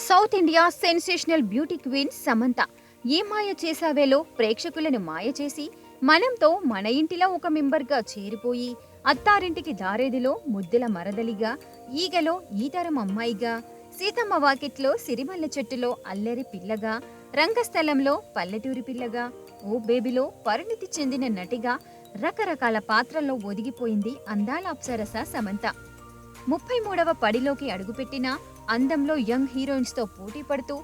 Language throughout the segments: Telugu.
South India sensational beauty queen Samantha ఏ మాయ చేసావేలో ప్రేక్షకులను మాయ చేసి మనంతో మన ఇంటిలో ఒక మెంబర్గా చేరిపోయి అత్తారింటికి దారేదిలో ముద్దుల మరదలిగా ఈగలో ఈతరం అమ్మాయిగా సీతమ్మ వాకిట్లో సిరిమల్ల చెట్టులో అల్లరి పిల్లగా రంగస్థలంలో పల్లెటూరి పిల్లగా ఓ బేబీలో పరిణితి చెందిన నటిగా రకరకాల పాత్రల్లో ఒదిగిపోయింది అందాల అప్సరస సమంత. 33వ పడిలోకి అడుగుపెట్టిన అందంలో యంగ్ హీరోయిన్స్ తో పోటీ పడుతూ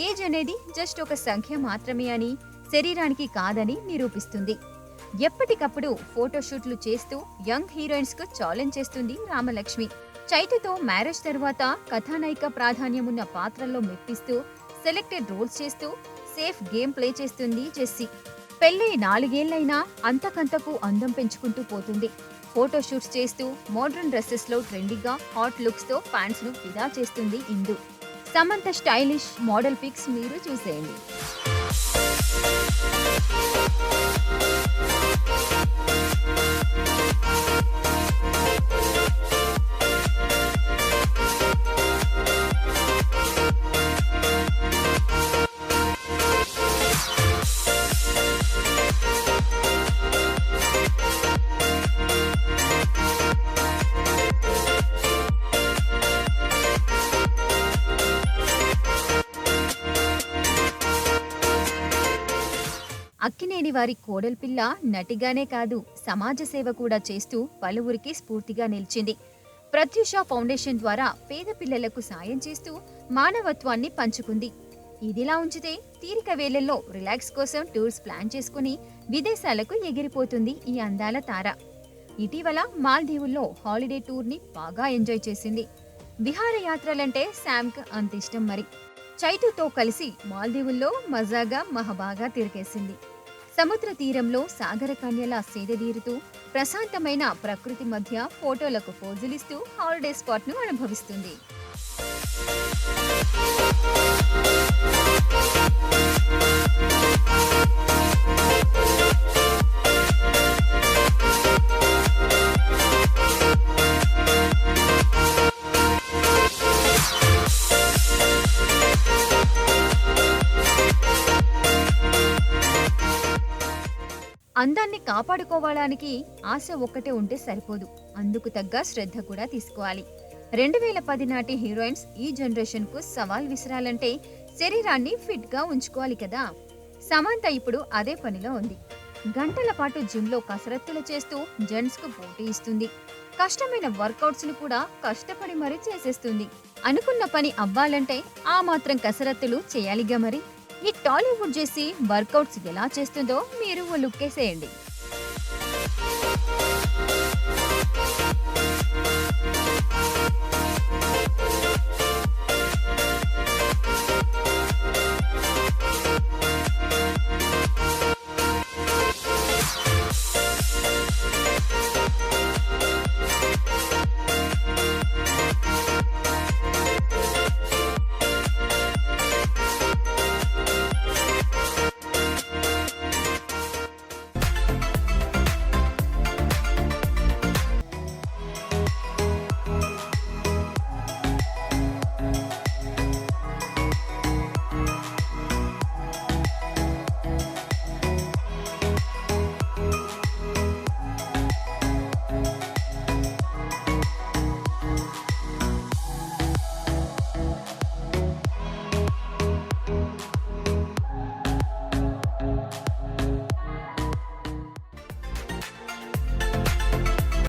ఏజ్ అనేది జస్ట్ ఒక సంఖ్య మాత్రమే అని, శరీరానికి కాదని నిరూపిస్తుంది. ఎప్పటికప్పుడు ఫోటోషూట్లు చేస్తూ యంగ్ హీరోయిన్స్ కు ఛాలెంజ్ చేస్తుంది రామలక్ష్మి. చైతుతో మ్యారేజ్ తర్వాత కథానాయిక ప్రాధాన్యమున్న పాత్రల్లో మెప్పిస్తూ సెలెక్టెడ్ రోల్స్ చేస్తూ సేఫ్ గేమ్ ప్లే చేస్తుంది జెస్సీ. పెళ్ళై 4 ఏళ్లైనా అంతకంతకు అందం పెంచుకుంటూ పోతుంది. ఫోటోషూట్స్ చేస్తూ మోడర్న్ డ్రెస్సెస్ లో ట్రెండీగా హాట్ లుక్స్ తో ఫ్యాన్స్ ను ఫిదా చేస్తుంది ఇందు. సమంత స్టైలిష్ మోడల్ పిక్స్ మీరు చూసేయండి. అక్కినేని వారి కోడల్పిల్ల నటిగానే కాదు, సమాజ సేవ కూడా చేస్తూ పలువురికి స్ఫూర్తిగా నిలిచింది. ప్రత్యూష ఫౌండేషన్ ద్వారా పేద పిల్లలకు సాయం చేస్తూ మానవత్వాన్ని పంచుకుంది. ఇదిలా ఉంచితే తీరిక వేళల్లో రిలాక్స్ కోసం టూర్స్ ప్లాన్ చేసుకుని విదేశాలకు ఎగిరిపోతుంది ఈ అందాల తార. ఇటీవల మాల్దీవుల్లో హాలిడే టూర్ ని బాగా ఎంజాయ్ చేసింది. విహారయాత్రలంటే శామ్క్ అంత ఇష్టం మరి. చైతుతో కలిసి మాల్దీవుల్లో మజాగా మహబాగా తిరిగేసింది. సముద్ర తీరంలో సాగర కన్యలా సేదదీరుతూ ప్రశాంతమైన ప్రకృతి మధ్య ఫోటోలకు పోజులిస్తూ హాలిడే స్పాట్ ను అనుభవిస్తుంది. అందాన్ని కాపాడుకోవడానికి ఆశ ఒక్కటే ఉంటే సరిపోదు, అందుకు తగ్గ శ్రద్ధ కూడా తీసుకోవాలి. 2010 నాటి హీరోయిన్స్ ఈ జనరేషన్ కు సవాల్ విసిరాలంటే శరీరాన్ని ఫిట్ గా ఉంచుకోవాలి కదా. సమంత ఇప్పుడు అదే పనిలో ఉంది. గంటల పాటు జిమ్ లో కసరత్తులు చేస్తూ జెంట్స్ కు పోటీ ఇస్తుంది. కష్టమైన వర్కౌట్స్ ను కూడా కష్టపడి మరీ చేసేస్తుంది. అనుకున్న పని అవ్వాలంటే ఆ మాత్రం కసరత్తులు చేయాలిగా మరి. ఈ టాలీవుడ్ చేసి వర్కౌట్స్ ఎలా చేస్తుందో మీరు ఓ లుక్కేసేయండి.